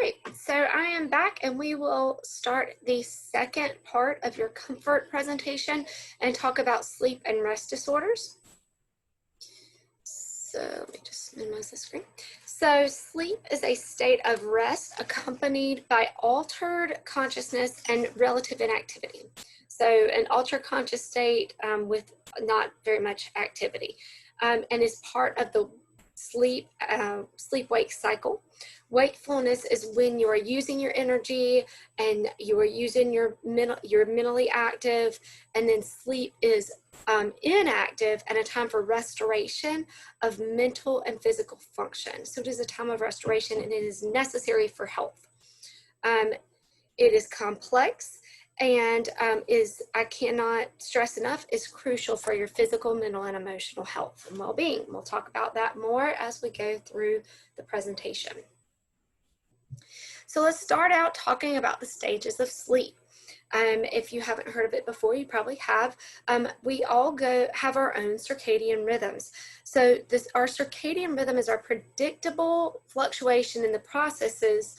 right, so I am back and we will start the second part of your comfort presentation and talk about sleep and rest disorders. So let me just minimize the screen. So sleep is a state of rest accompanied by altered consciousness and relative inactivity. So an altered conscious state with not very much activity and is part of the sleep-wake cycle. Wakefulness is when you are using your energy and you are using you're mentally active, and then sleep is inactive and a time for restoration of mental and physical function. So it is a time of restoration and it is necessary for health. It is complex and I cannot stress enough, is crucial for your physical, mental, and emotional health and well-being. We'll talk about that more as we go through the presentation. So let's start out talking about the stages of sleep. If you haven't heard of it before, you probably have. We all have our own circadian rhythms. So our circadian rhythm is our predictable fluctuation in the processes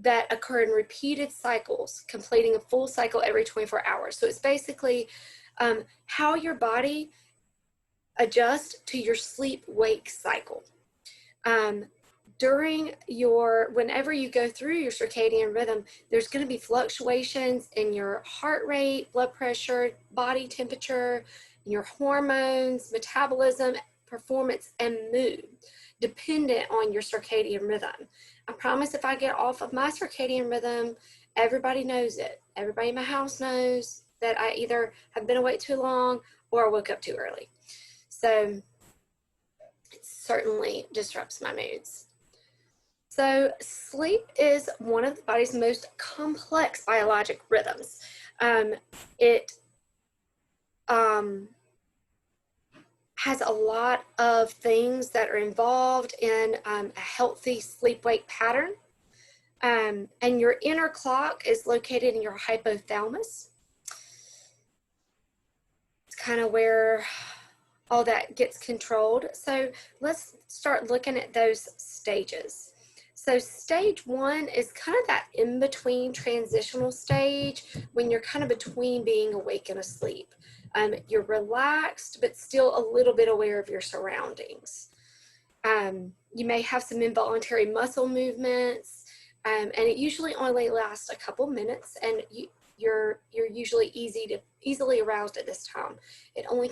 that occur in repeated cycles, completing a full cycle every 24 hours. So it's basically how your body adjusts to your sleep-wake cycle. Whenever you go through your circadian rhythm, there's going to be fluctuations in your heart rate, blood pressure, body temperature, your hormones, metabolism, performance, and mood, dependent on your circadian rhythm. I promise if I get off of my circadian rhythm, everybody knows it. Everybody in my house knows that I either have been awake too long or I woke up too early. So it certainly disrupts my moods. So sleep is one of the body's most complex biologic rhythms. It has a lot of things that are involved in a healthy sleep-wake pattern. And your inner clock is located in your hypothalamus. It's kind of where all that gets controlled. So let's start looking at those stages. So stage one is kind of that in-between transitional stage when you're kind of between being awake and asleep. You're relaxed, but still a little bit aware of your surroundings. You may have some involuntary muscle movements, and it usually only lasts a couple minutes, and you're usually easily aroused at this time. It only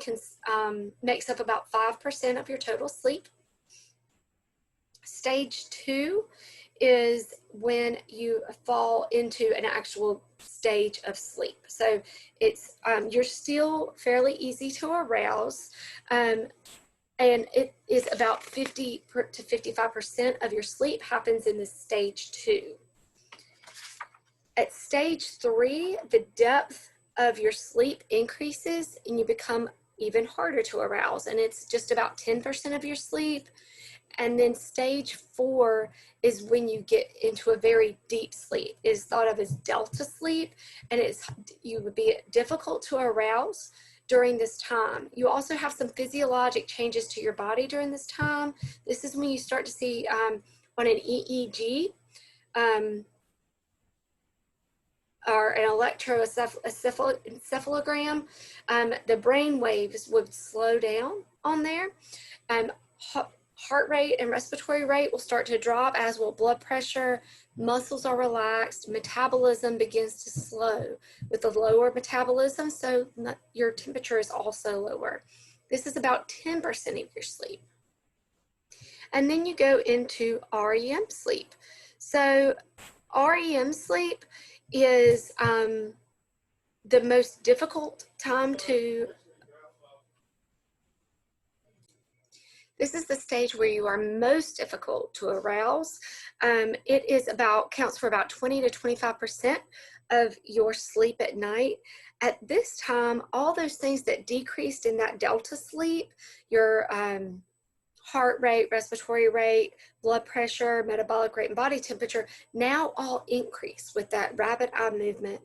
makes up about 5% of your total sleep. Stage two is when you fall into an actual stage of sleep. So it's you're still fairly easy to arouse, and it is about 50 to 55% of your sleep happens in this stage two. At stage three, the depth of your sleep increases and you become even harder to arouse, and it's just about 10% of your sleep. And then stage four is when you get into a very deep sleep. It is thought of as delta sleep, and you would be difficult to arouse during this time. You also have some physiologic changes to your body during this time. This is when you start to see on an EEG or an electroencephalogram, the brain waves would slow down on there. Heart rate and respiratory rate will start to drop, as will blood pressure. Muscles are relaxed. Metabolism begins to slow with a lower metabolism, so your temperature is also lower. This is about 10% of your sleep. And then you go into REM sleep. So REM sleep is the most difficult time to. This is the stage where you are most difficult to arouse. It counts for about 20 to 25% of your sleep at night. At this time, all those things that decreased in that delta sleep, your heart rate, respiratory rate, blood pressure, metabolic rate, and body temperature now all increase with that rapid eye movement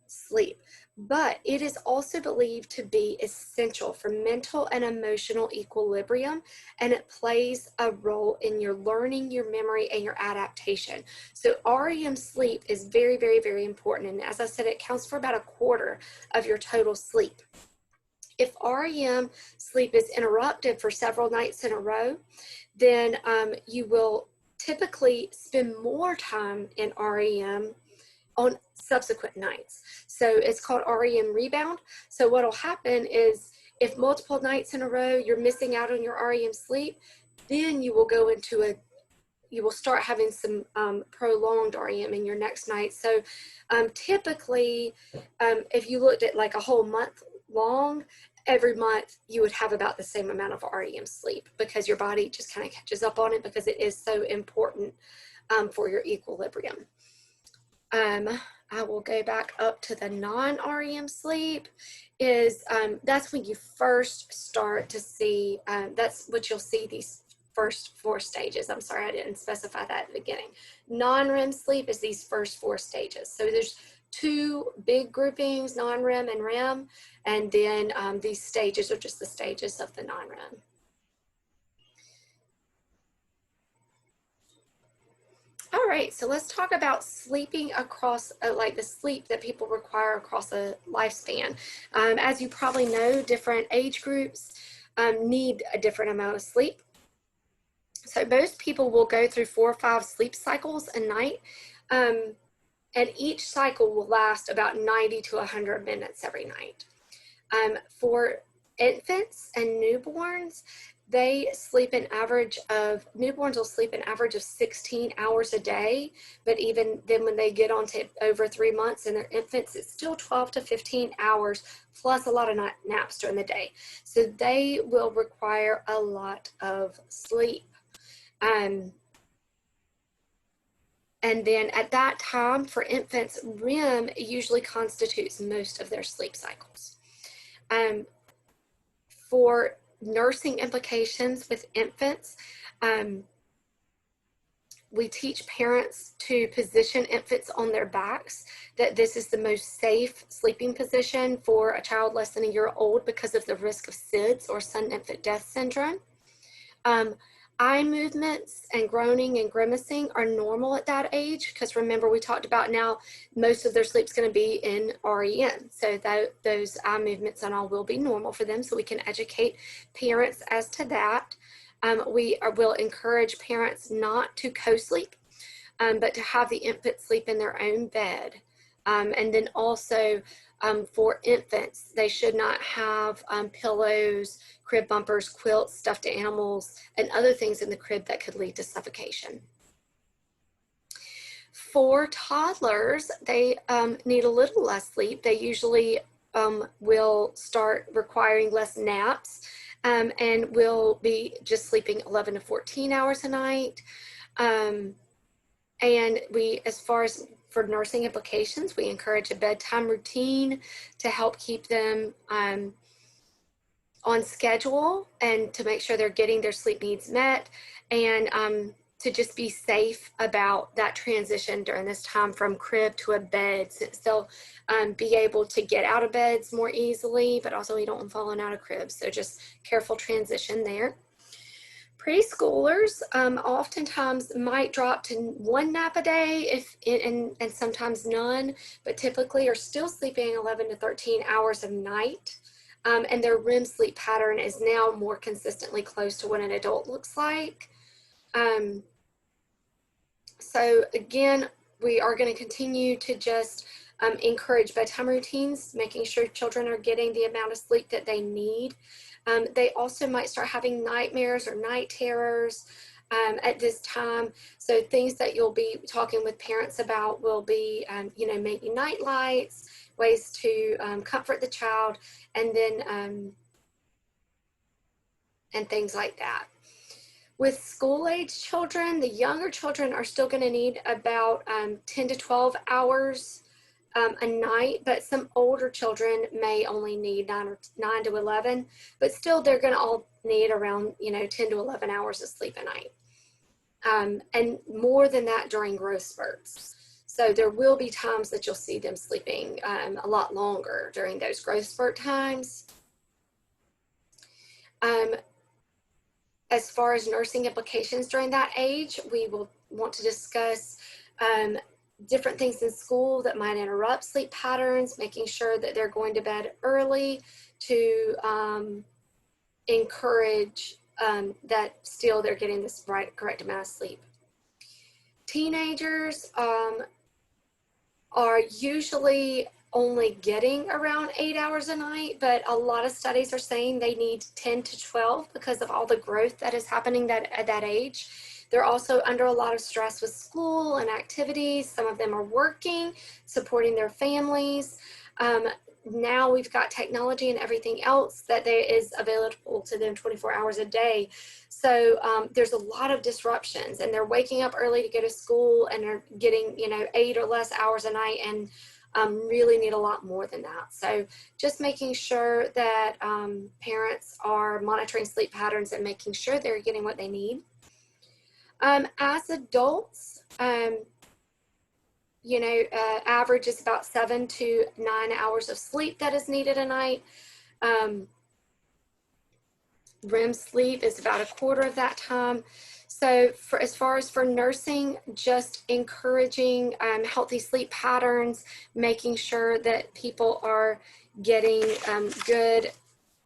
sleep. But it is also believed to be essential for mental and emotional equilibrium, and it plays a role in your learning, your memory, and your adaptation. So REM sleep is very, very, very important. And as I said, it counts for about a quarter of your total sleep. If REM sleep is interrupted for several nights in a row, then you will typically spend more time in REM on subsequent nights. So it's called REM rebound. So what will happen is if multiple nights in a row you're missing out on your REM sleep, then you will go into you will start having some prolonged REM in your next night. So typically, if you looked at like a whole month long, every month you would have about the same amount of REM sleep, because your body just kind of catches up on it, because it is so important for your equilibrium. I will go back up to the non-REM sleep. That's when you first start to see, that's what you'll see these first 4 stages. I'm sorry, I didn't specify that at the beginning. Non-REM sleep is these first 4 stages. So there's 2 big groupings, non-REM and REM, and then these stages are just the stages of the non-REM. All right, so let's talk about sleeping across, like the sleep that people require across a lifespan. As you probably know, different age groups need a different amount of sleep. So most people will go through 4 or 5 sleep cycles a night, and each cycle will last about 90 to 100 minutes every night. For infants and newborns, they sleep an average of, newborns will sleep an average of 16 hours a day, but even then when they get on to over 3 months and they're infants, it's still 12 to 15 hours, plus a lot of naps during the day. So they will require a lot of sleep. And then at that time, for infants, REM usually constitutes most of their sleep cycles. For nursing implications with infants, we teach parents to position infants on their backs, that this is the most safe sleeping position for a child less than a year old because of the risk of SIDS, or sudden infant death syndrome. Eye movements and groaning and grimacing are normal at that age, because remember, we talked about now most of their sleep's going to be in REM. So those eye movements and all will be normal for them, so we can educate parents as to that. We will encourage parents not to co-sleep, but to have the infant sleep in their own bed. And then also for infants, they should not have pillows, crib bumpers, quilts, stuffed animals, and other things in the crib that could lead to suffocation. For toddlers, they need a little less sleep. They usually will start requiring less naps and will be just sleeping 11 to 14 hours a night. And we, as far as for nursing implications, we encourage a bedtime routine to help keep them on schedule and to make sure they're getting their sleep needs met, and to just be safe about that transition during this time from crib to a bed, since they'll be able to get out of beds more easily, but also you don't want them falling out of cribs. So just careful transition there. Preschoolers oftentimes might drop to 1 nap a day, and sometimes none, but typically are still sleeping 11 to 13 hours a night. And their REM sleep pattern is now more consistently close to what an adult looks like. So again, we are going to continue to just encourage bedtime routines, making sure children are getting the amount of sleep that they need. They also might start having nightmares or night terrors at this time. So things that you'll be talking with parents about will be, maybe night lights, ways to comfort the child, and then and things like that. With school-age children, the younger children are still going to need about 10 to 12 hours a night, but some older children may only need 9 to 11, but still they're going to all need around 10 to 11 hours of sleep a night. and more than that during growth spurts. So there will be times that you'll see them sleeping a lot longer during those growth spurt times. As far as nursing implications during that age, we will want to discuss different things in school that might interrupt sleep patterns, making sure that they're going to bed early to encourage that still they're getting this correct amount of sleep. Teenagers are usually only getting around 8 hours a night, but a lot of studies are saying they need 10 to 12 because of all the growth that is happening at that age. They're also under a lot of stress with school and activities. Some of them are working, supporting their families. Now we've got technology and everything else that is available to them 24 hours a day. So there's a lot of disruptions, and they're waking up early to go to school, and they're getting 8 or less hours a night, and really need a lot more than that. So just making sure that parents are monitoring sleep patterns and making sure they're getting what they need. As adults, average is about 7 to 9 hours of sleep that is needed a night. REM sleep is about a quarter of that time. So as far as for nursing, just encouraging healthy sleep patterns, making sure that people are getting good,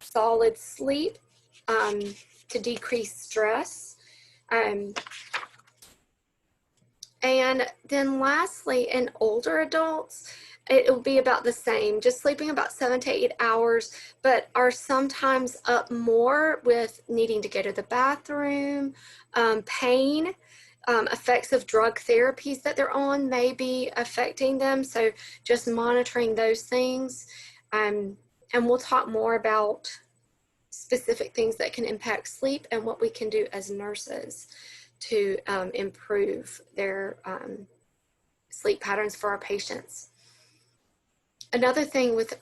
solid sleep to decrease stress. And then lastly, in older adults, it will be about the same, just sleeping about 7 to 8 hours, but are sometimes up more with needing to go to the bathroom, pain, effects of drug therapies that they're on may be affecting them. So just monitoring those things. And we'll talk more about specific things that can impact sleep and what we can do as nurses to improve their sleep patterns for our patients. Another thing with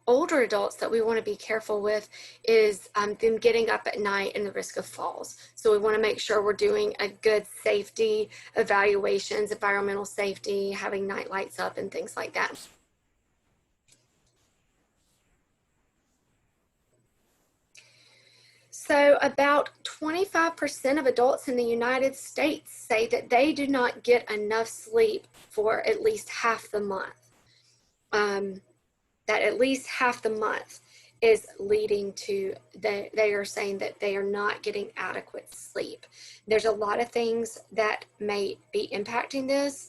older adults that we want to be careful with is them getting up at night and the risk of falls. So we want to make sure we're doing a good safety evaluations, environmental safety, having night lights up and things like that. So about 25% of adults in the United States say that they do not get enough sleep for at least half the month. That at least half the month is leading to they are saying that they are not getting adequate sleep. There's a lot of things that may be impacting this.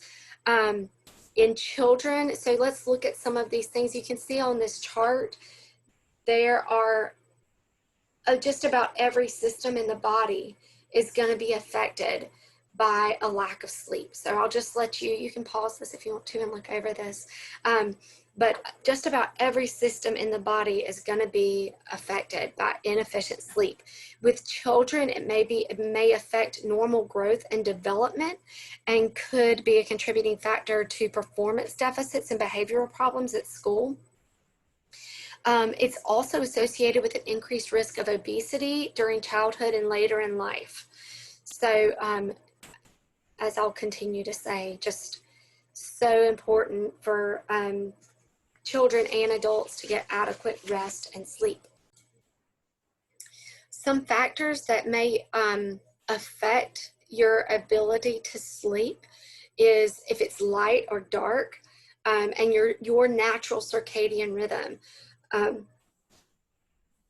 In children, so let's look at some of these things. You can see on this chart, there are just about every system in the body is going to be affected by a lack of sleep. So I'll just let you can pause this if you want to and look over this. But just about every system in the body is going to be affected by inefficient sleep. With children, it may affect normal growth and development and could be a contributing factor to performance deficits and behavioral problems at school. It's also associated with an increased risk of obesity during childhood and later in life. So as I'll continue to say, just so important for children and adults to get adequate rest and sleep. Some factors that may affect your ability to sleep is if it's light or dark, and your natural circadian rhythm.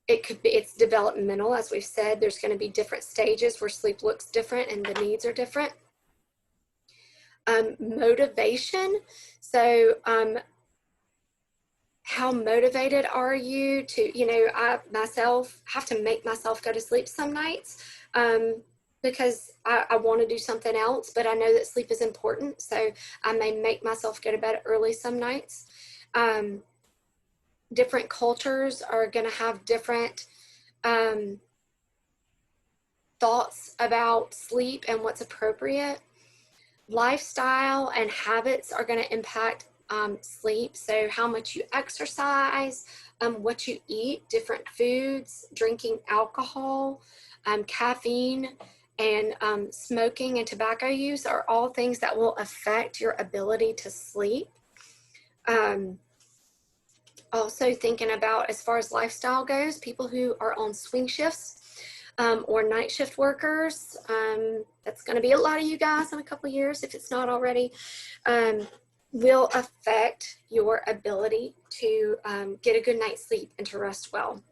It's developmental, as we've said. There's going to be different stages where sleep looks different and the needs are different. Motivation. So how motivated are you to, I myself have to make myself go to sleep some nights because I want to do something else, but I know that sleep is important. So I may make myself go to bed early some nights. Different cultures are going to have different thoughts about sleep and what's appropriate. Lifestyle and habits are going to impact sleep. So how much you exercise, what you eat, different foods, drinking alcohol, caffeine, and smoking and tobacco use are all things that will affect your ability to sleep. Also thinking about, as far as lifestyle goes, people who are on swing shifts or night shift workers, that's going to be a lot of you guys in a couple of years if it's not already, will affect your ability to get a good night's sleep and to rest well.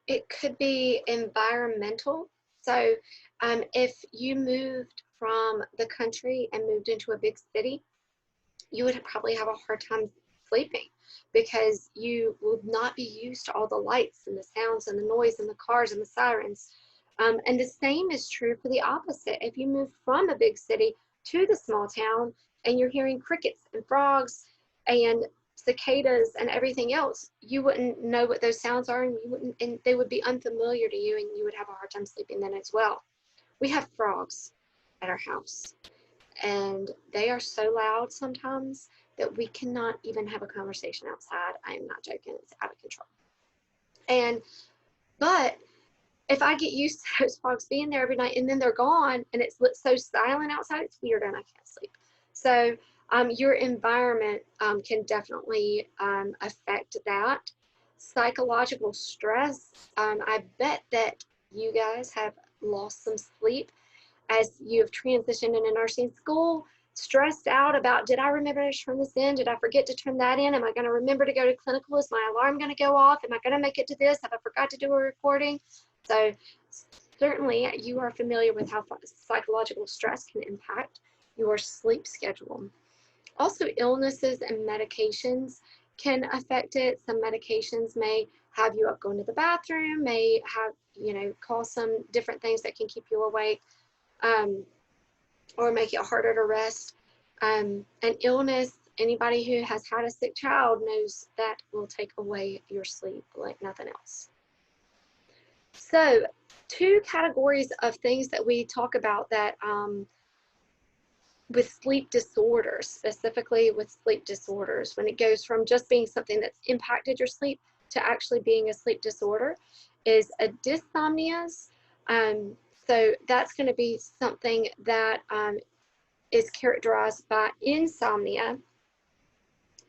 It could be environmental. So if you moved from the country and moved into a big city, you would probably have a hard time sleeping because you would not be used to all the lights and the sounds and the noise and the cars and the sirens. And the same is true for the opposite. If you move from a big city to the small town and you're hearing crickets and frogs and cicadas and everything else, you wouldn't know what those sounds are, and and they would be unfamiliar to you, and you would have a hard time sleeping then as well. We have frogs at our house, and they are so loud sometimes that we cannot even have a conversation outside. I am not joking. It's out of control. But if I get used to those frogs being there every night and then they're gone and it's so silent outside, it's weird and I can't sleep. So your environment can definitely affect that. Psychological stress, I bet that you guys have lost some sleep as you've transitioned into nursing school, stressed out about, did I remember to turn this in? Did I forget to turn that in? Am I going to remember to go to clinical? Is my alarm going to go off? Am I going to make it to this? Have I forgot to do a recording? So certainly you are familiar with how psychological stress can impact your sleep schedule. Also, illnesses and medications can affect it. Some medications may have you up going to the bathroom, may have, cause some different things that can keep you awake. Or make it harder to rest. An illness, anybody who has had a sick child knows that will take away your sleep like nothing else. So 2 categories of things that we talk about that with sleep disorders, specifically with sleep disorders, when it goes from just being something that's impacted your sleep to actually being a sleep disorder, is a dysomnias. So that's going to be something that is characterized by insomnia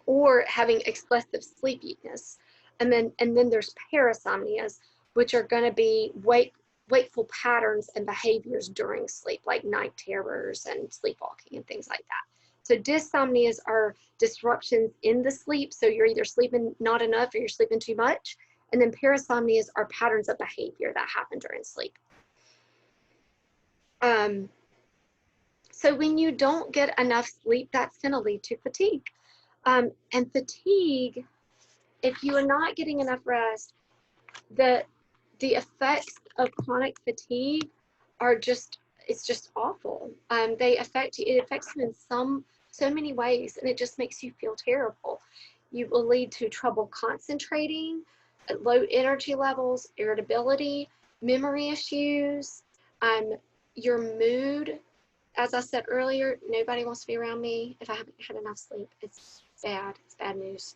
or having excessive sleepiness. And then there's parasomnias, which are going to be wakeful patterns and behaviors during sleep, like night terrors and sleepwalking and things like that. So dysomnias are disruptions in the sleep. So you're either sleeping not enough or you're sleeping too much. And then parasomnias are patterns of behavior that happen during sleep. So when you don't get enough sleep, that's going to lead to fatigue. And fatigue, if you are not getting enough rest, the effects of chronic fatigue are it's just awful. It affects you in so many ways, and it just makes you feel terrible. You will lead to trouble concentrating, low energy levels, irritability, memory issues, your mood. As I said earlier, nobody wants to be around me if I haven't had enough sleep. It's bad. It's bad news.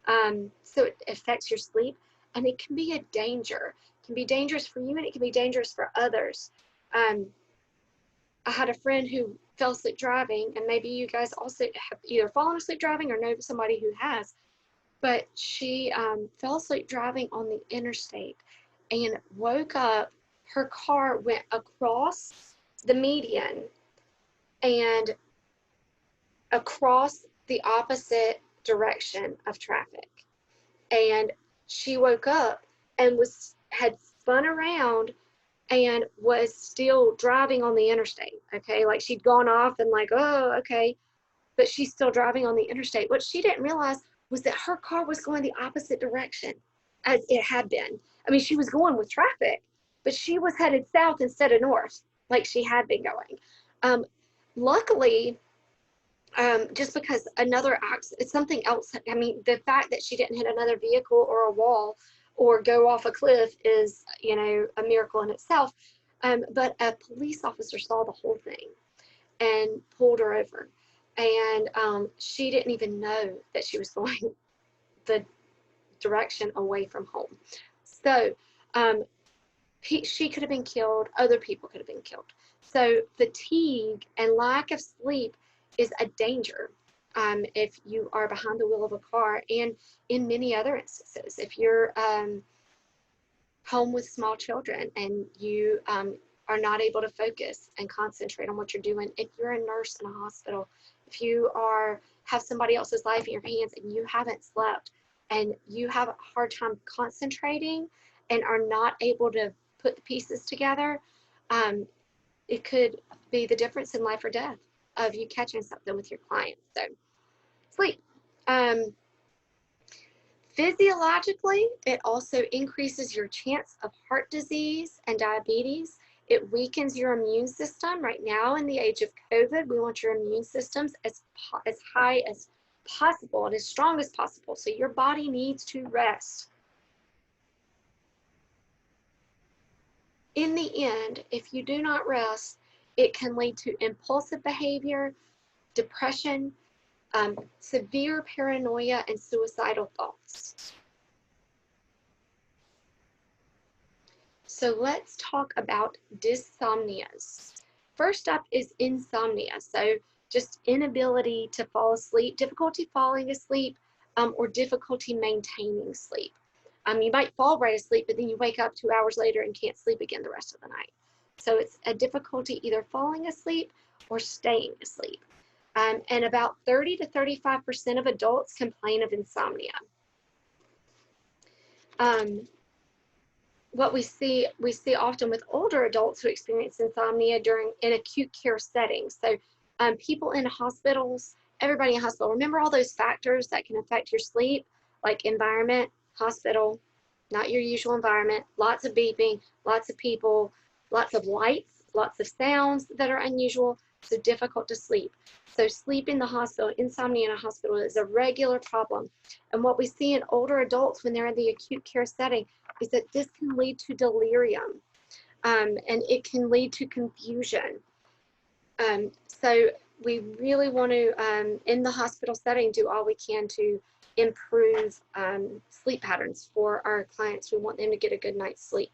So it affects your sleep, and it can be a danger. It can be dangerous for you, and it can be dangerous for others. I had a friend who fell asleep driving, and maybe you guys also have either fallen asleep driving or know somebody who has, but she fell asleep driving on the interstate and woke up. Her car went across the median and across the opposite direction of traffic. And she woke up and had spun around and was still driving on the interstate. Okay, like she'd gone off and like, oh, okay, but she's still driving on the interstate. What she didn't realize was that her car was going the opposite direction as it had been. I mean, she was going with traffic, but she was headed south instead of north, like she had been going. Luckily, just because it's something else. I mean, the fact that she didn't hit another vehicle or a wall or go off a cliff is, a miracle in itself. But a police officer saw the whole thing and pulled her over. And she didn't even know that she was going the direction away from home. So she could have been killed. Other people could have been killed. So fatigue and lack of sleep is a danger if you are behind the wheel of a car, and in many other instances, if you're home with small children and you are not able to focus and concentrate on what you're doing, if you're a nurse in a hospital, if you have somebody else's life in your hands and you haven't slept and you have a hard time concentrating and are not able to put the pieces together, it could be the difference in life or death of you catching something with your client. So sleep. Physiologically, it also increases your chance of heart disease and diabetes. It weakens your immune system. Right now, in the age of COVID, we want your immune systems as high as possible and as strong as possible. So your body needs to rest. In the end, if you do not rest, it can lead to impulsive behavior, depression, severe paranoia, and suicidal thoughts. So let's talk about dysomnias. First up is insomnia. So just inability to fall asleep, difficulty falling asleep, or difficulty maintaining sleep. You might fall right asleep, but then you wake up 2 hours later and can't sleep again the rest of the night. So it's a difficulty either falling asleep or staying asleep. And about 30 to 35% of adults complain of insomnia. What we see often with older adults who experience insomnia in acute care settings. So people in hospitals, everybody in hospital, remember all those factors that can affect your sleep, like environment, hospital, not your usual environment, lots of beeping, lots of people, lots of lights, lots of sounds that are unusual, so difficult to sleep. So sleep in the hospital, insomnia in a hospital is a regular problem. And what we see in older adults when they're in the acute care setting is that this can lead to delirium, and it can lead to confusion. So we really want to, in the hospital setting, do all we can to improve sleep patterns for our clients. We want them to get a good night's sleep.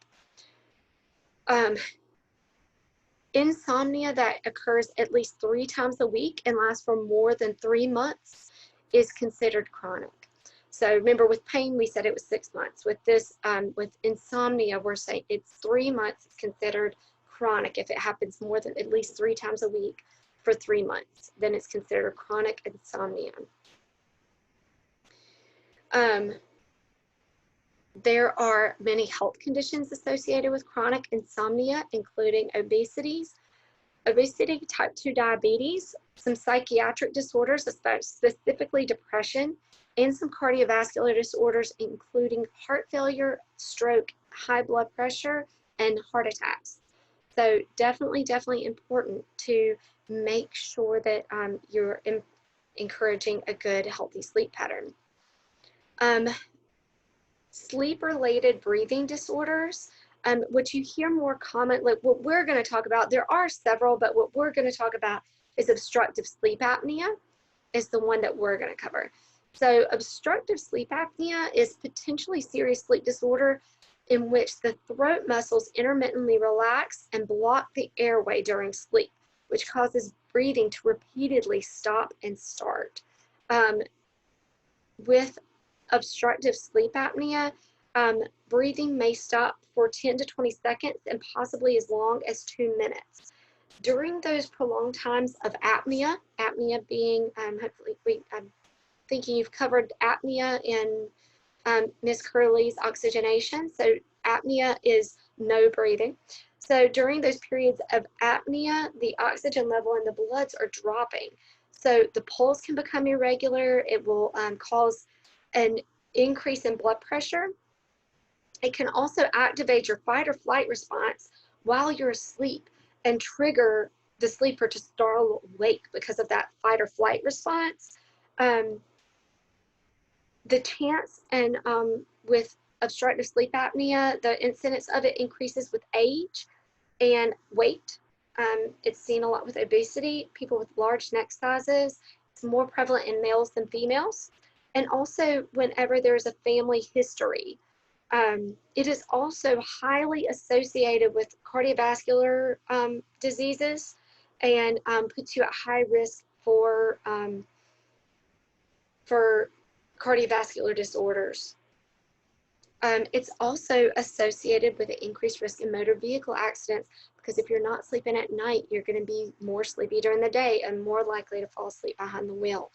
Insomnia that occurs at least 3 times a week and lasts for more than 3 months is considered chronic. So remember, with pain, we said it was 6 months. With this, with insomnia, we're saying it's 3 months. It's considered chronic. If it happens more than at least 3 times a week for 3 months, then it's considered chronic insomnia. There are many health conditions associated with chronic insomnia, including obesity, type 2 diabetes, some psychiatric disorders, specifically depression, and some cardiovascular disorders, including heart failure, stroke, high blood pressure, and heart attacks. So definitely important to make sure that you're encouraging a good, healthy sleep pattern. Sleep-related breathing disorders, which you hear more common, like what we're going to talk about, there are several, but what we're going to talk about is obstructive sleep apnea is the one that we're going to cover. So obstructive sleep apnea is potentially serious sleep disorder in which the throat muscles intermittently relax and block the airway during sleep, which causes breathing to repeatedly stop and start. With obstructive sleep apnea, breathing may stop for 10 to 20 seconds and possibly as long as 2 minutes. During those prolonged times of apnea being, hopefully I'm thinking you've covered apnea in Ms. Curley's oxygenation. So apnea is no breathing. So during those periods of apnea, the oxygen level in the bloods are dropping. So the pulse can become irregular. It will cause an increase in blood pressure. It can also activate your fight or flight response while you're asleep and trigger the sleeper to startle awake because of that fight or flight response. The chance and with obstructive sleep apnea, the incidence of it increases with age and weight. It's seen a lot with obesity, people with large neck sizes. It's more prevalent in males than females. And also whenever there's a family history It is also highly associated with cardiovascular diseases and puts you at high risk for cardiovascular disorders. It's also associated with an increased risk in motor vehicle accidents because if you're not sleeping at night, you're going to be more sleepy during the day and more likely to fall asleep behind the wheel.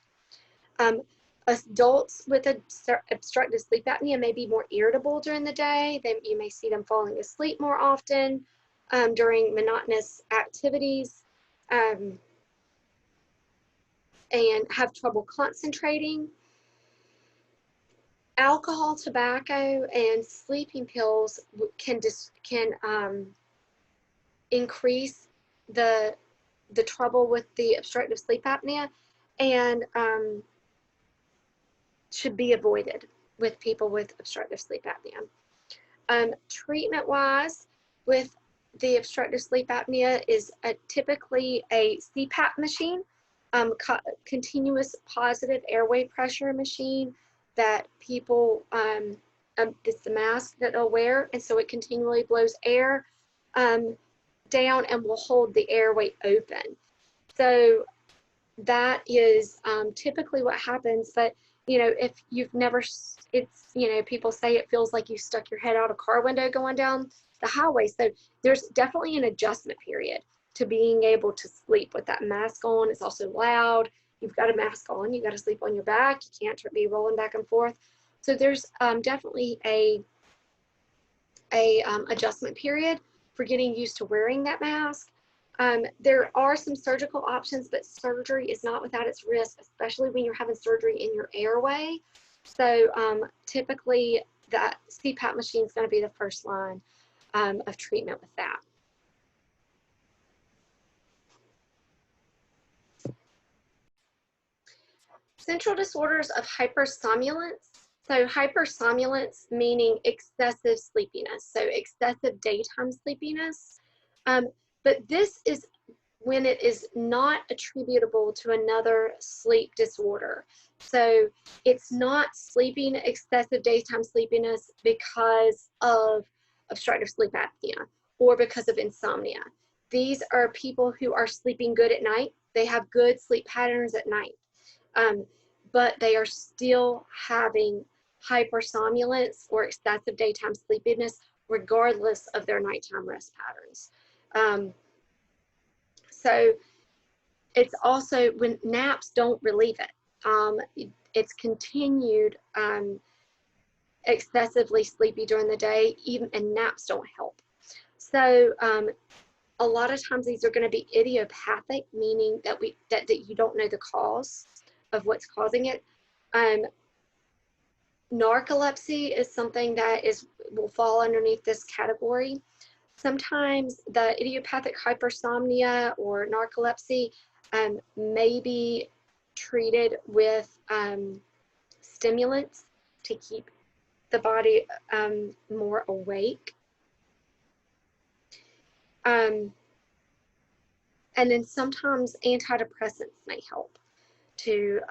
Adults with obstructive sleep apnea may be more irritable during the day. You may see them falling asleep more often during monotonous activities and have trouble concentrating. Alcohol, tobacco, and sleeping pills can increase the trouble with the obstructive sleep apnea and should be avoided with people with obstructive sleep apnea. Treatment-wise, with the obstructive sleep apnea is typically a CPAP machine, continuous positive airway pressure machine that people, it's the mask that they'll wear, and so it continually blows air down and will hold the airway open. So that is typically what happens, but you know, if you've never, it's, you know, people say it feels like you stuck your head out a car window going down the highway. So there's definitely an adjustment period to being able to sleep with that mask on. It's also loud. You've got a mask on, you got to sleep on your back. You can't be rolling back and forth. So there's definitely a adjustment period for getting used to wearing that mask. There are some surgical options, but surgery is not without its risk, especially when you're having surgery in your airway. So typically that CPAP machine is going to be the first line of treatment with that. Central disorders of hypersomnolence. So hypersomnolence meaning excessive sleepiness, so excessive daytime sleepiness. But this is when it is not attributable to another sleep disorder. So it's not sleeping excessive daytime sleepiness because of obstructive sleep apnea or because of insomnia. These are people who are sleeping good at night. They have good sleep patterns at night, but they are still having hypersomnolence or excessive daytime sleepiness regardless of their nighttime rest patterns. So it's also when naps don't relieve it. It's continued excessively sleepy during the day, and naps don't help. So a lot of times these are going to be idiopathic, meaning that you don't know the cause of what's causing it. Narcolepsy is something that will fall underneath this category. Sometimes the idiopathic hypersomnia or narcolepsy may be treated with stimulants to keep the body more awake. And then sometimes antidepressants may help to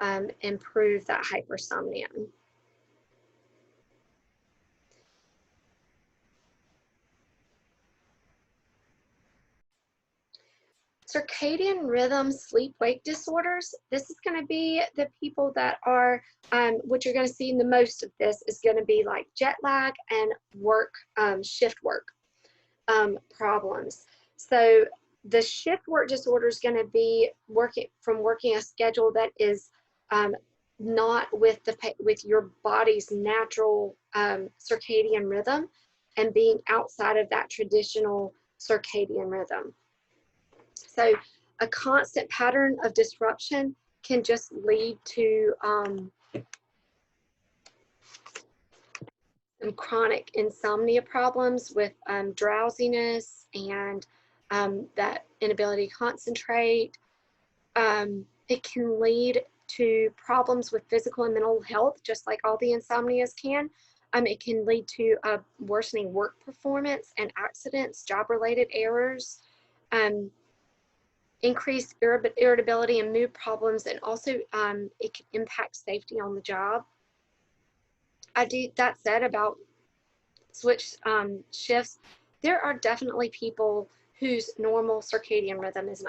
improve that hypersomnia. Circadian rhythm sleep-wake disorders. This is going to be the people that are, what you're going to see in the most of this is going to be like jet lag and shift work problems. So the shift work disorder is going to be working a schedule that is not with your body's natural circadian rhythm and being outside of that traditional circadian rhythm. So a constant pattern of disruption can just lead to some chronic insomnia problems with drowsiness and that inability to concentrate. It can lead to problems with physical and mental health, just like all the insomnias can. It can lead to worsening work performance and accidents, job-related errors, increased irritability and mood problems, and also it can impact safety on the job. That said, about switch shifts, there are definitely people whose normal circadian rhythm is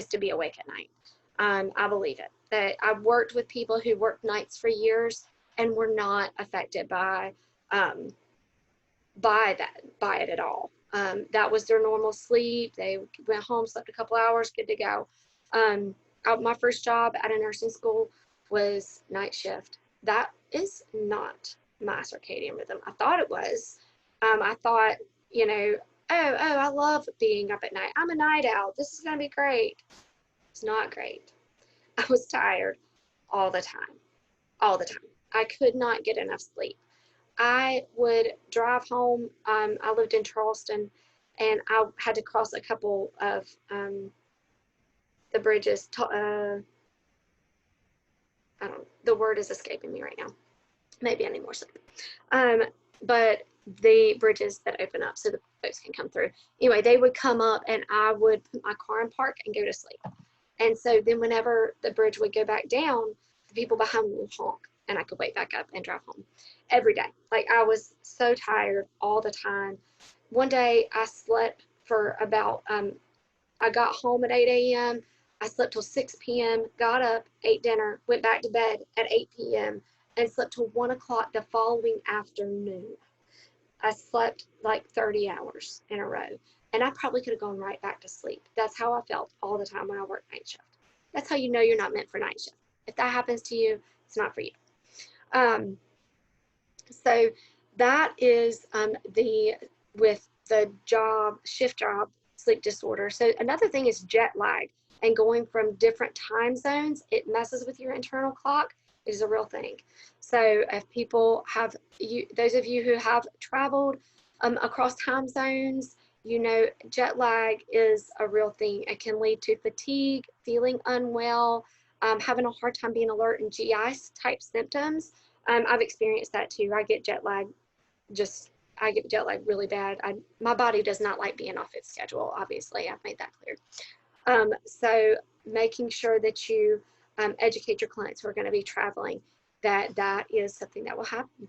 to be awake at night. I believe it. That I've worked with people who worked nights for years and were not affected um, by it at all. That was their normal sleep. They went home, slept a couple hours, good to go. My first job at a nursing school was night shift. That is not my circadian rhythm. I thought it was. I thought, you know, I love being up at night. I'm a night owl. This is going to be great. It's not great. I was tired all the time, all the time. I could not get enough sleep. I would drive home. I lived in Charleston, and I had to cross a couple of the bridges. I don't. The word is escaping me right now. Maybe I need more sleep. Um, but the bridges that open up so the folks can come through. Anyway, they would come up, and I would put my car in park and go to sleep. And so then whenever the bridge would go back down, the people behind me would honk, and I could wake back up and drive home every day. Like, I was so tired all the time. One day I slept for about, I got home at 8 a.m. I slept till 6 p.m., got up, ate dinner, went back to bed at 8 p.m., and slept till 1 o'clock the following afternoon. I slept like 30 hours in a row. And I probably could have gone right back to sleep. That's how I felt all the time when I worked night shift. That's how you know you're not meant for night shift. If that happens to you, it's not for you. So that is with the shift job sleep disorder. So another thing is jet lag, and going from different time zones, it messes with your internal clock. It is a real thing. So if people have, those of you who have traveled across time zones, you know, jet lag is a real thing. It can lead to fatigue, feeling unwell, having a hard time being alert, and GI type symptoms. I've experienced that too. I get jet lag really bad. My body does not like being off its schedule, obviously. I've made that clear. So making sure that you educate your clients who are going to be traveling that is something that will happen.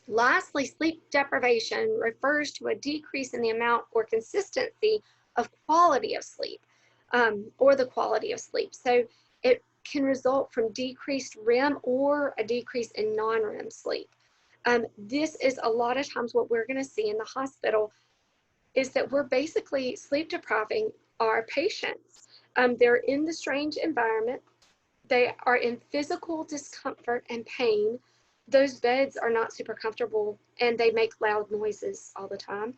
Lastly, sleep deprivation refers to a decrease in the amount or consistency of quality of sleep, or the quality of sleep. So it can result from decreased REM or a decrease in non-REM sleep. This is a lot of times what we're going to see in the hospital is that we're basically sleep depriving our patients. They're in the strange environment. They are in physical discomfort and pain. Those beds are not super comfortable, and they make loud noises all the time.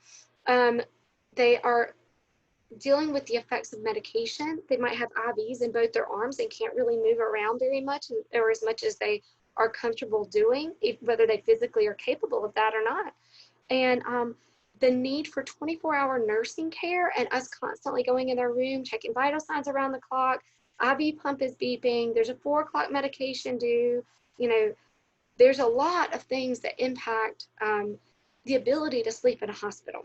They are dealing with the effects of medication. They might have IVs in both their arms and can't really move around very much, or as much as they are comfortable doing, whether they physically are capable of that or not. And the need for 24-hour nursing care and us constantly going in their room, checking vital signs around the clock, IV pump is beeping, there's a 4 o'clock medication due, you know, there's a lot of things that impact the ability to sleep in a hospital.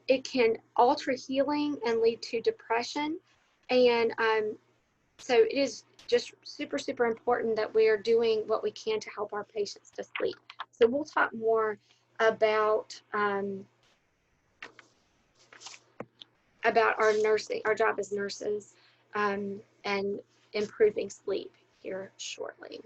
It can alter healing and lead to depression. And so it is just super, super important that we are doing what we can to help our patients to sleep. So we'll talk more about our nursing, our job as nurses, and improving sleep here shortly.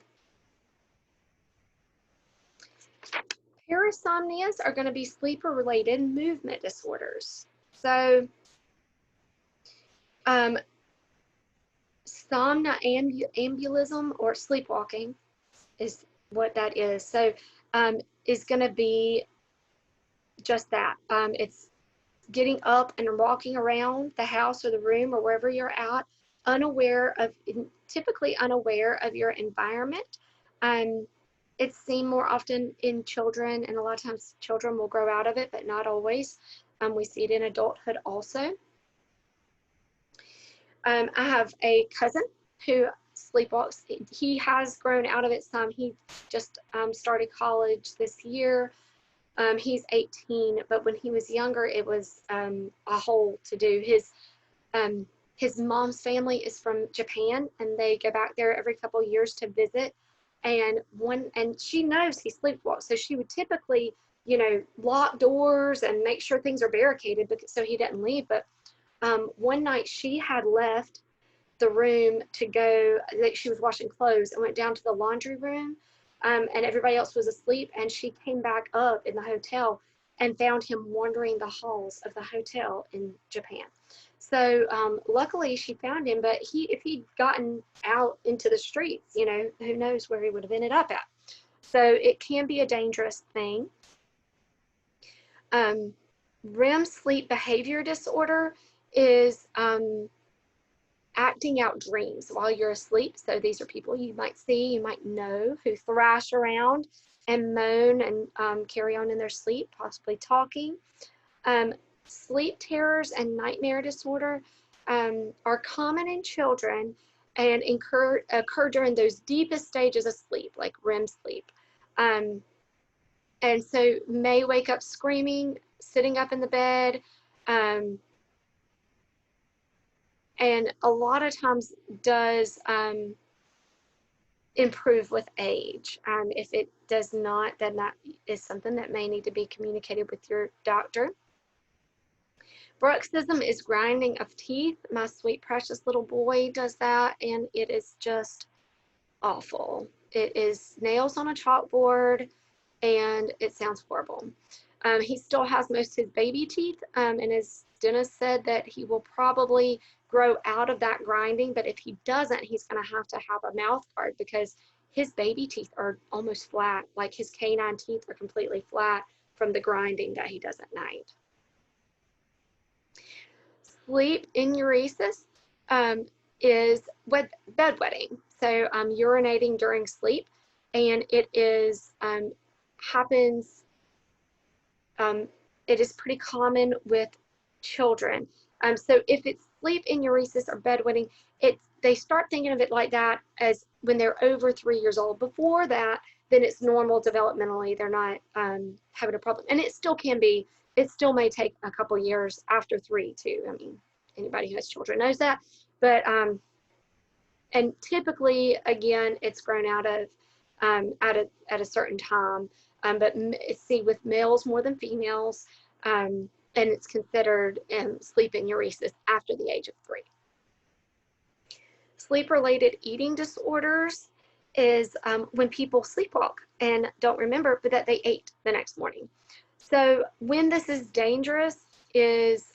Parasomnias are going to be sleeper-related movement disorders. So somnambulism or sleepwalking is what that is. So is going to be just that. It's getting up and walking around the house or the room or wherever you're at, typically unaware of your environment. It's seen more often in children, and a lot of times children will grow out of it, but not always. We see it in adulthood also. I have a cousin who sleepwalks. He has grown out of it some. He just started college this year. He's 18, but when he was younger, it was a whole to-do. His mom's family is from Japan, and they go back there every couple of years to visit. and she knows he sleepwalks, so she would typically, you know, lock doors and make sure things are barricaded because, so he didn't leave. But one night she had left the room to go, like she was washing clothes, and went down to the laundry room, and everybody else was asleep, and she came back up in the hotel and found him wandering the halls of the hotel in Japan. So luckily she found him, but if he'd gotten out into the streets, you know, who knows where he would have ended up at. So it can be a dangerous thing. REM sleep behavior disorder is acting out dreams while you're asleep. So these are people you might see, you might know, who thrash around and moan and carry on in their sleep, possibly talking. Sleep terrors and nightmare disorder are common in children and occur during those deepest stages of sleep, like REM sleep. And so may wake up screaming, sitting up in the bed, and a lot of times does improve with age. If it does not, then that is something that may need to be communicated with your doctor. Bruxism is grinding of teeth. My sweet precious little boy does that, and it is just awful. It is nails on a chalkboard, and it sounds horrible. He still has most of his baby teeth, and as Dennis said, that he will probably grow out of that grinding, but if he doesn't, he's going to have a mouth guard because his baby teeth are almost flat, like his canine teeth are completely flat from the grinding that he does at night. Sleep enuresis is bedwetting, so urinating during sleep, and it is happens. It is pretty common with children. So if it's sleep enuresis or bedwetting, they start thinking of it like that as when they're over 3 years old. Before that, then it's normal developmentally. They're not having a problem, and it still can be. It still may take a couple years after 3 too. I mean, anybody who has children knows that. But and typically, again, it's grown out of at a certain time. But see, with males more than females, and it's considered sleep enuresis after the age of 3. Sleep-related eating disorders is when people sleepwalk and don't remember, but that they ate the next morning. So when this is dangerous is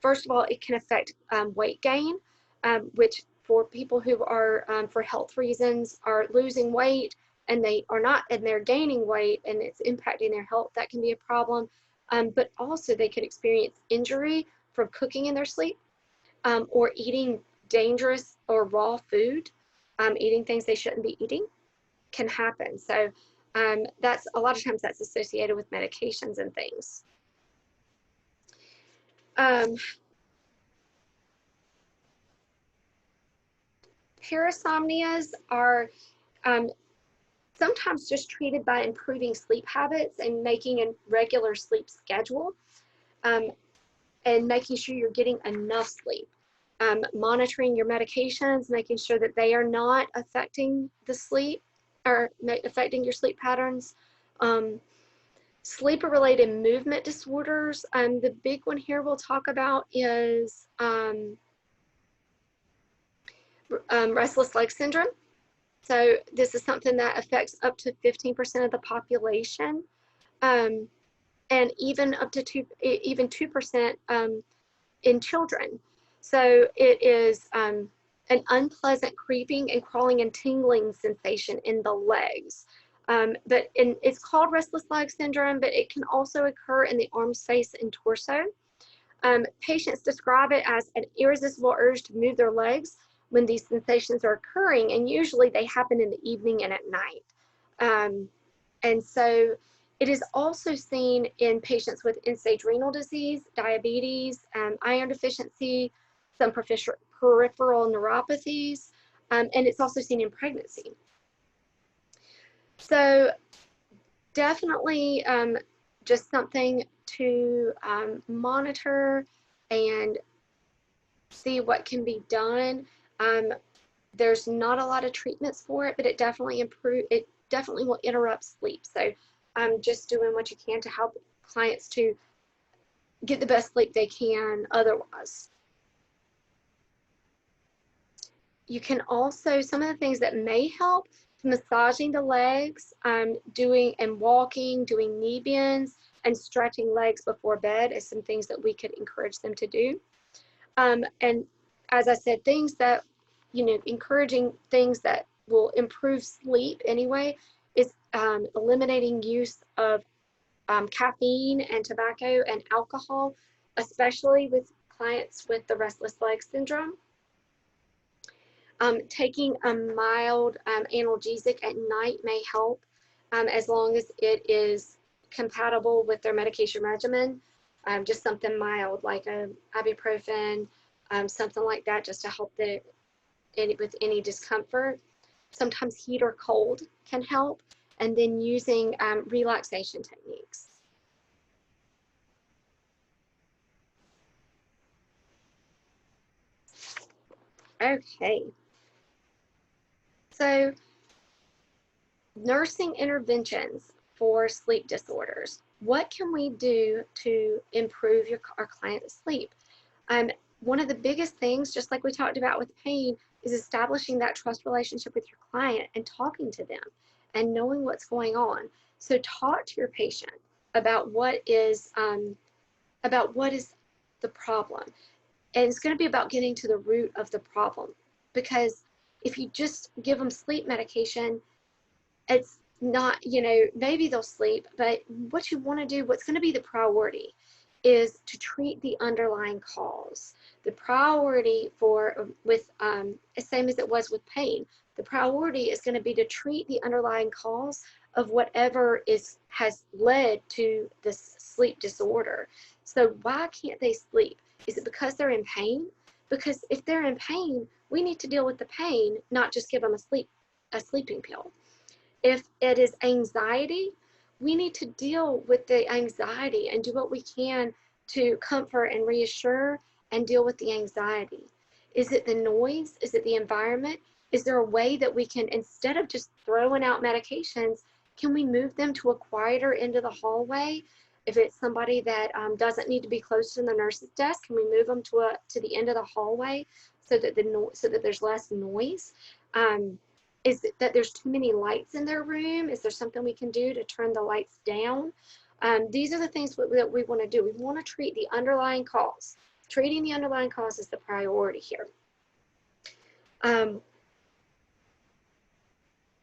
first of all, it can affect weight gain, which for people who are for health reasons are losing weight and they are not, and they're gaining weight and it's impacting their health, that can be a problem. But also they could experience injury from cooking in their sleep, or eating dangerous or raw food, eating things they shouldn't be eating can happen. So that's a lot of times that's associated with medications and things. Parasomnias are sometimes just treated by improving sleep habits and making a regular sleep schedule, and making sure you're getting enough sleep. Monitoring your medications, making sure that they are not affecting the sleep or affecting your sleep patterns. Sleep-related movement disorders, the big one here we'll talk about is restless leg syndrome. So this is something that affects up to 15% of the population, and even up to 2% in children. So it is an unpleasant creeping and crawling and tingling sensation in the legs. It's called restless leg syndrome, but it can also occur in the arms, face, and torso. Patients describe it as an irresistible urge to move their legs when these sensations are occurring, and usually they happen in the evening and at night. And so it is also seen in patients with end-stage renal disease, diabetes, iron deficiency, some peripheral neuropathies, and it's also seen in pregnancy. So definitely just something to monitor and see what can be done. There's not a lot of treatments for it, but it definitely will interrupt sleep. So I'm just doing what you can to help clients to get the best sleep they can otherwise. You can also, some of the things that may help, massaging the legs, doing and walking, doing knee bends, and stretching legs before bed is some things that we could encourage them to do. And as I said, things that, encouraging things that will improve sleep anyway is eliminating use of caffeine and tobacco and alcohol, especially with clients with the restless leg syndrome. Taking a mild analgesic at night may help, as long as it is compatible with their medication regimen. Just something mild like ibuprofen, something like that, just to help with any discomfort. Sometimes heat or cold can help, and then using relaxation techniques. Okay. So, nursing interventions for sleep disorders. What can we do to improve our client's sleep? One of the biggest things, just like we talked about with pain, is establishing that trust relationship with your client and talking to them and knowing what's going on. So talk to your patient about what is the problem. And it's going to be about getting to the root of the problem, because if you just give them sleep medication, it's not, maybe they'll sleep, but what you want to do, what's going to be the priority, is to treat the underlying cause. The priority same as it was with pain, the priority is going to be to treat the underlying cause of whatever has led to this sleep disorder. So why can't they sleep? Is it because they're in pain? Because if they're in pain, we need to deal with the pain, not just give them a sleeping pill. If it is anxiety, we need to deal with the anxiety and do what we can to comfort and reassure and deal with the anxiety. Is it the noise? Is it the environment? Is there a way that we can, instead of just throwing out medications, can we move them to a quieter end of the hallway? If it's somebody that doesn't need to be close to the nurse's desk, can we move them to the end of the hallway so that there's less noise? Is it that there's too many lights in their room? Is there something we can do to turn the lights down? These are the things that we want to do. We want to treat the underlying cause. Treating the underlying cause is the priority here.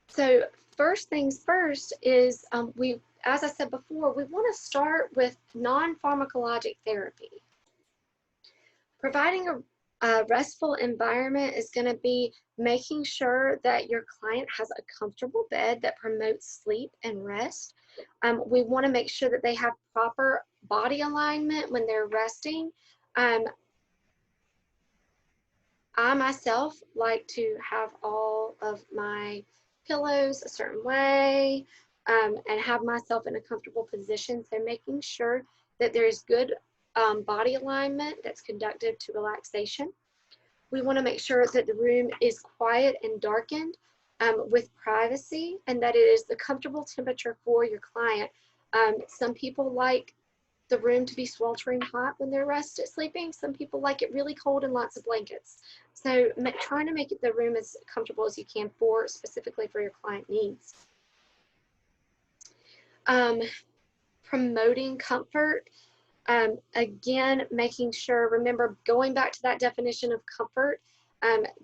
So first things first is as I said before, we want to start with non-pharmacologic therapy. Providing a restful environment is going to be making sure that your client has a comfortable bed that promotes sleep and rest. We want to make sure that they have proper body alignment when they're resting. I myself like to have all of my pillows a certain way, and have myself in a comfortable position. So making sure that there's good body alignment that's conducive to relaxation. We want to make sure that the room is quiet and darkened with privacy, and that it is the comfortable temperature for your client. Some people like the room to be sweltering hot when they're sleeping. Some people like it really cold and lots of blankets. So trying to make the room as comfortable as you can specifically for your client needs. Promoting comfort. Again, making sure, remember, going back to that definition of comfort,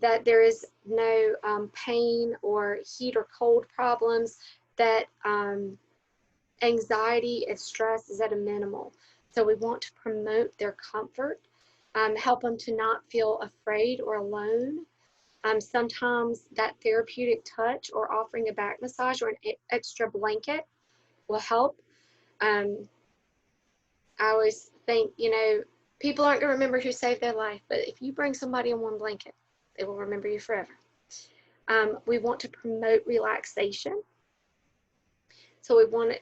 that there is no pain or heat or cold problems, that anxiety and stress is at a minimal. So we want to promote their comfort, help them to not feel afraid or alone. Sometimes that therapeutic touch or offering a back massage or an extra blanket will help. I always think, people aren't going to remember who saved their life, but if you bring somebody in one blanket, they will remember you forever. We want to promote relaxation. So we want to,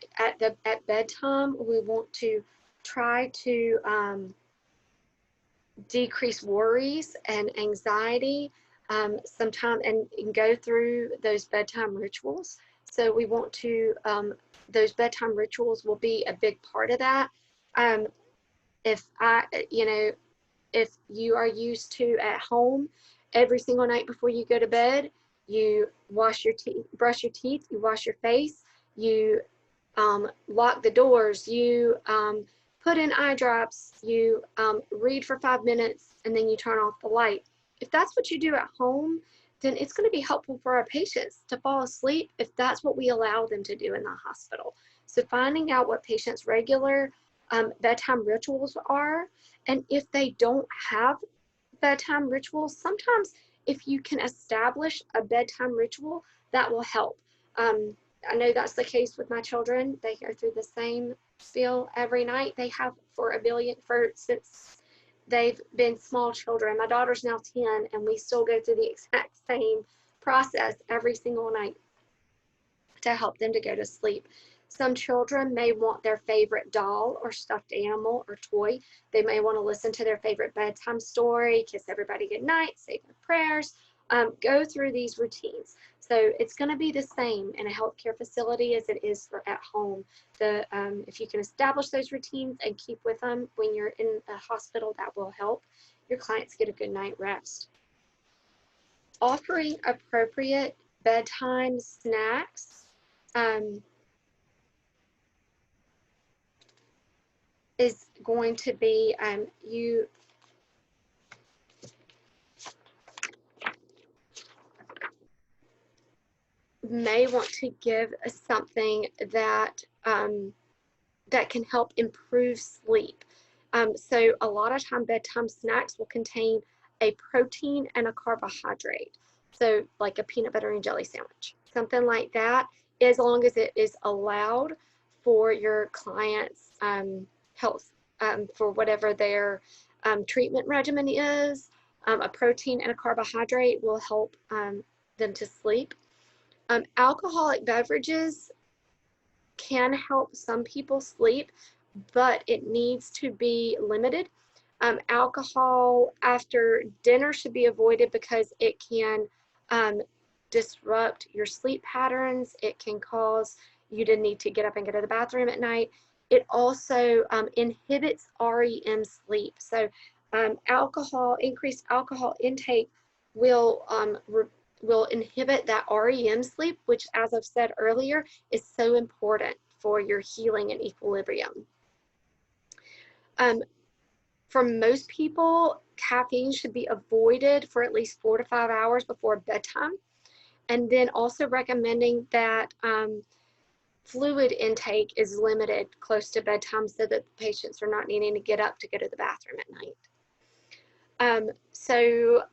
at bedtime, we want to try to decrease worries and anxiety. sometime and go through those bedtime rituals. So we want to, those bedtime rituals will be a big part of that. Um, if I, you know, if you are used to at home every single night before you go to bed, you wash your teeth, brush your teeth, you wash your face, you lock the doors, you put in eye drops, you read for 5 minutes, and then you turn off the light. If that's what you do at home, then it's going to be helpful for our patients to fall asleep if that's what we allow them to do in the hospital. So finding out what patients' regular bedtime rituals are, and if they don't have bedtime rituals, sometimes if you can establish a bedtime ritual, that will help. I know that's the case with my children. They go through the same spiel every night. They have since they've been small children. My daughter's now 10, and we still go through the exact same process every single night to help them to go to sleep. Some children may want their favorite doll or stuffed animal or toy. They may want to listen to their favorite bedtime story, kiss everybody goodnight, say their prayers, go through these routines. So it's going to be the same in a healthcare facility as it is for at home. If you can establish those routines and keep with them when you're in a hospital, that will help your clients get a good night rest. Offering appropriate bedtime snacks is going to be, you may want to give something that that can help improve sleep. So a lot of time bedtime snacks will contain a protein and a carbohydrate. So like a peanut butter and jelly sandwich, something like that, as long as it is allowed for your client's health, for whatever their treatment regimen is. A protein and a carbohydrate will help them to sleep. Alcoholic beverages can help some people sleep, but it needs to be limited. Alcohol after dinner should be avoided because it can disrupt your sleep patterns. It can cause you to need to get up and go to the bathroom at night. It also inhibits REM sleep. So increased alcohol intake will inhibit that REM sleep, which, as I've said earlier, is so important for your healing and equilibrium. For most people, caffeine should be avoided for at least 4 to 5 hours before bedtime. And then also recommending that fluid intake is limited close to bedtime so that the patients are not needing to get up to go to the bathroom at night. So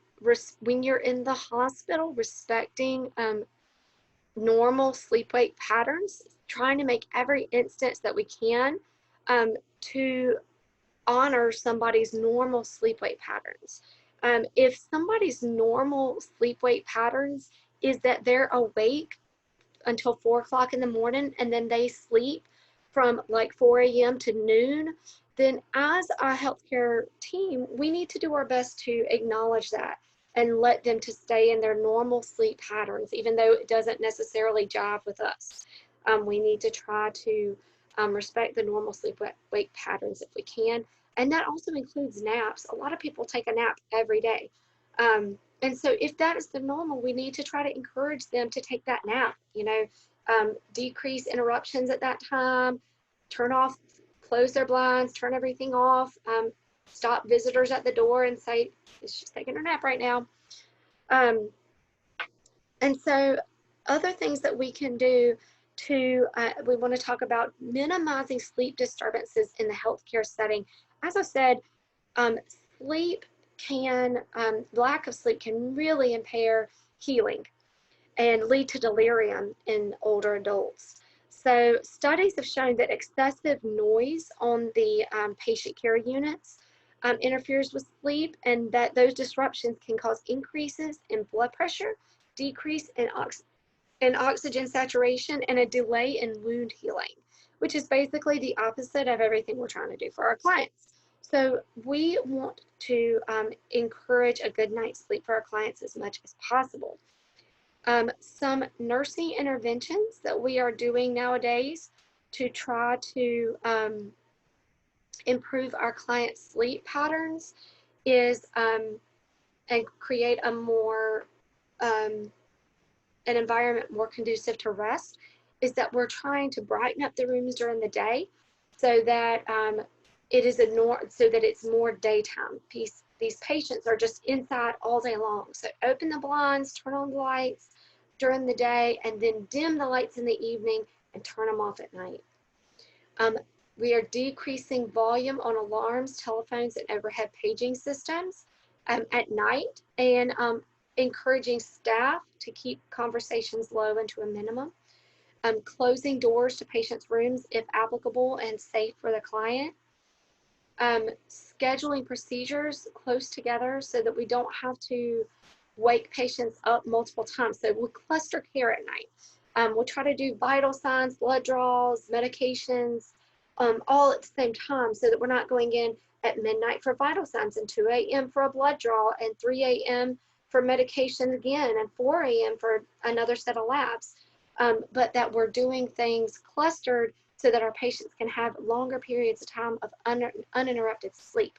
when you're in the hospital, respecting normal sleep-wake patterns, trying to make every instance that we can to honor somebody's normal sleep-wake patterns. If somebody's normal sleep-wake patterns is that they're awake until 4 o'clock in the morning and then they sleep from like 4 a.m. to noon, then as a healthcare team, we need to do our best to acknowledge that and let them to stay in their normal sleep patterns, even though it doesn't necessarily jive with us. We need to try to respect the normal sleep-wake patterns if we can. And that also includes naps. A lot of people take a nap every day. And so if that is the normal, we need to try to encourage them to take that nap, decrease interruptions at that time, close their blinds, turn everything off, stop visitors at the door and say, she's taking her nap right now. And so other things that we can do we want to talk about minimizing sleep disturbances in the healthcare setting. As I said, lack of sleep can really impair healing and lead to delirium in older adults. So studies have shown that excessive noise on the patient care units interferes with sleep, and that those disruptions can cause increases in blood pressure, decrease in oxygen saturation, and a delay in wound healing, which is basically the opposite of everything we're trying to do for our clients. So we want to encourage a good night's sleep for our clients as much as possible. Some nursing interventions that we are doing nowadays to try to improve our clients' sleep patterns is and create a more an environment more conducive to rest, is that we're trying to brighten up the rooms during the day so that so that it's more daytime. These patients are just inside all day long. So open the blinds, turn on the lights during the day, and then dim the lights in the evening and turn them off at night. We are decreasing volume on alarms, telephones, and overhead paging systems at night, and encouraging staff to keep conversations low and to a minimum. Closing doors to patients' rooms if applicable and safe for the client. Scheduling procedures close together so that we don't have to wake patients up multiple times. So we'll cluster care at night. We'll try to do vital signs, blood draws, medications, all at the same time, so that we're not going in at midnight for vital signs and 2 a.m. for a blood draw and 3 a.m. for medication again and 4 a.m. for another set of labs. But that we're doing things clustered so that our patients can have longer periods of time of uninterrupted sleep.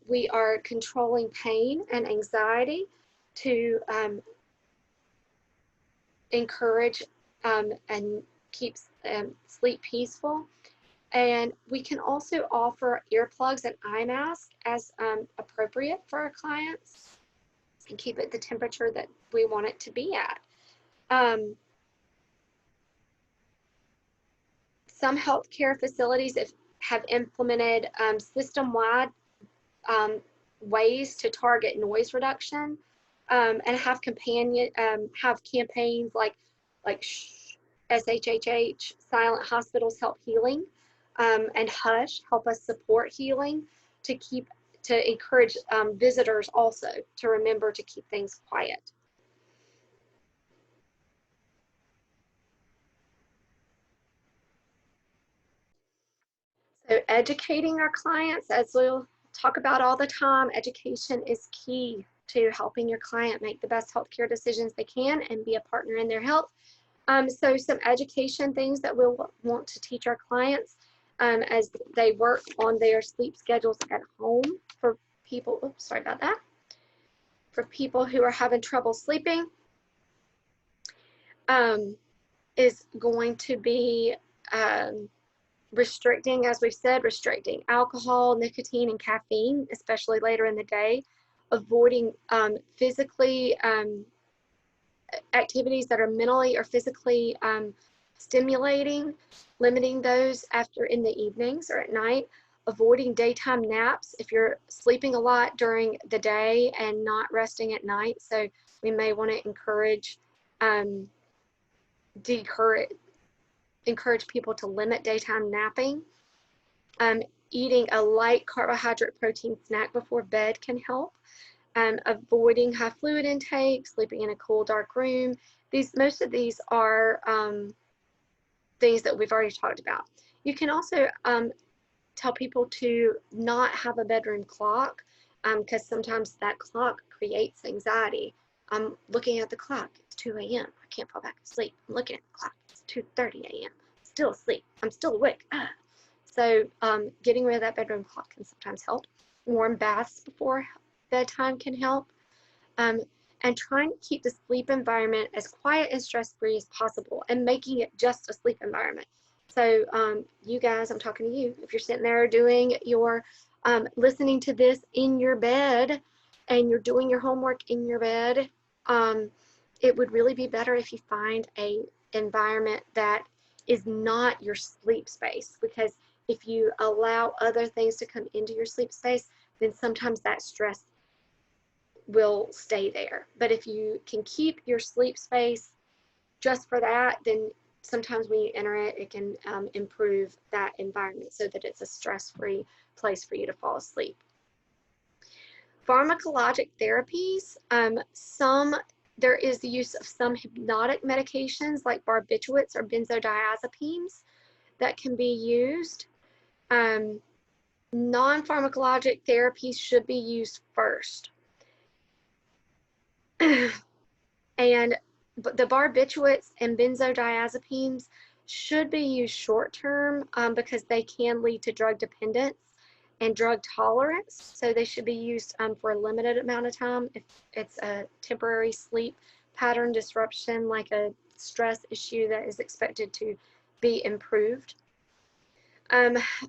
We are controlling pain and anxiety to encourage and keep sleep peaceful. And we can also offer earplugs and eye masks as appropriate for our clients and keep it the temperature that we want it to be at. Some healthcare facilities have implemented system-wide ways to target noise reduction and have campaigns like SHHH, Silent Hospitals Help Healing, and Hush Help Us Support Healing to encourage visitors also to remember to keep things quiet. So educating our clients, as we'll talk about all the time, education is key to helping your client make the best healthcare decisions they can and be a partner in their health. So some education things that we'll want to teach our clients as they work on their sleep schedules at home for people, oops, sorry about that, for people who are having trouble sleeping, is going to be restricting, as we've said, restricting alcohol, nicotine, and caffeine, especially later in the day, avoiding physically activities that are mentally or physically stimulating, limiting those after in the evenings or at night, avoiding daytime naps if you're sleeping a lot during the day and not resting at night. So we may want to encourage people to limit daytime napping. Eating a light carbohydrate protein snack before bed can help. Avoiding high fluid intake, sleeping in a cool, dark room. Most of these are things that we've already talked about. You can also tell people to not have a bedroom clock because sometimes that clock creates anxiety. I'm looking at the clock, it's 2 a.m. I can't fall back asleep. I'm looking at the clock, it's 2:30 a.m. Still asleep, I'm still awake. So getting rid of that bedroom clock can sometimes help. Warm baths before bedtime can help. And trying to keep the sleep environment as quiet and stress-free as possible and making it just a sleep environment. So you guys, I'm talking to you. If you're sitting there doing your, listening to this in your bed and you're doing your homework in your bed, it would really be better if you find a environment that is not your sleep space, because if you allow other things to come into your sleep space, then sometimes that stress will stay there. But if you can keep your sleep space just for that, then sometimes when you enter it, it can improve that environment so that it's a stress-free place for you to fall asleep. Pharmacologic therapies, there is the use of some hypnotic medications like barbiturates or benzodiazepines that can be used. Non-pharmacologic therapies should be used first. And the barbiturates and benzodiazepines should be used short term because they can lead to drug dependence and drug tolerance. So they should be used for a limited amount of time if it's a temporary sleep pattern disruption, like a stress issue that is expected to be improved.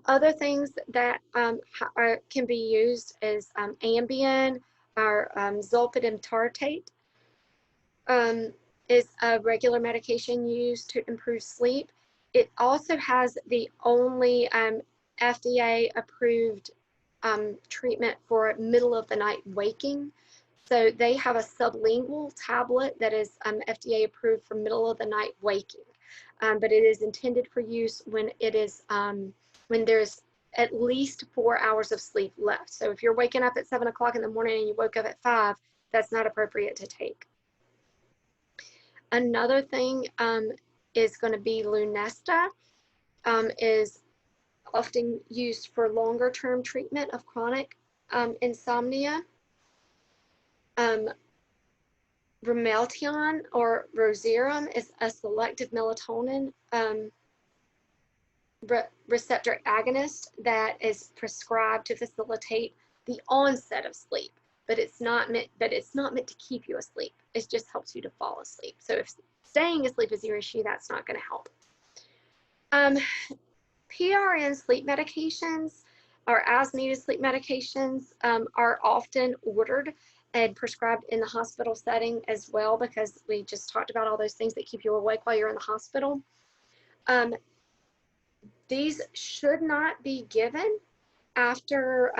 Other things that can be used is Ambien or zolpidem tartrate. Is a regular medication used to improve sleep. It also has the only FDA approved treatment for middle of the night waking. So they have a sublingual tablet that is FDA approved for middle of the night waking, but it is intended for use when it is when there's at least 4 hours of sleep left. So if you're waking up at 7 o'clock in the morning and you woke up at 5, that's not appropriate to take. Another thing is going to be Lunesta, is often used for longer term treatment of chronic insomnia. Ramelteon or Roserum is a selective melatonin receptor agonist that is prescribed to facilitate the onset of sleep, but it's not meant to keep you asleep. It just helps you to fall asleep. So if staying asleep is your issue, that's not going to help. PRN sleep medications or as needed sleep medications are often ordered and prescribed in the hospital setting as well, because we just talked about all those things that keep you awake while you're in the hospital. These should not be given after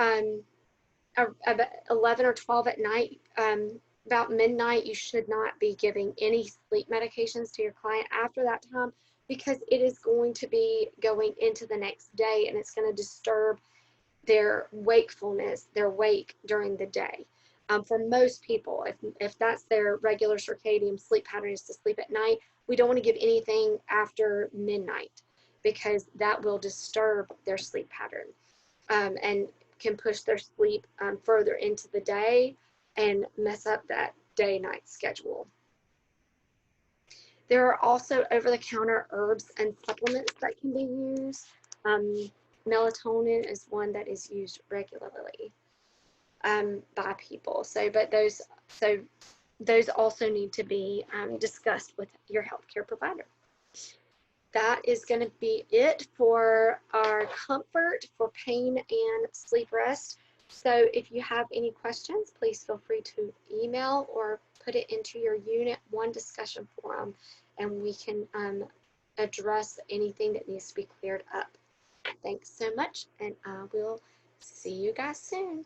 11 or 12 at night. About midnight, you should not be giving any sleep medications to your client after that time, because it is going to be going into the next day and it's going to disturb their wakefulness, their wake during the day. For most people, if that's their regular circadian sleep pattern is to sleep at night, we don't want to give anything after midnight because that will disturb their sleep pattern and can push their sleep further into the day and mess up that day-night schedule. There are also over-the-counter herbs and supplements that can be used. Melatonin is one that is used regularly by people. But those also need to be discussed with your healthcare provider. That is going to be it for our comfort for pain and sleep rest. So if you have any questions, please feel free to email or put it into your Unit 1 discussion forum, and we can address anything that needs to be cleared up. Thanks so much, and I will see you guys soon.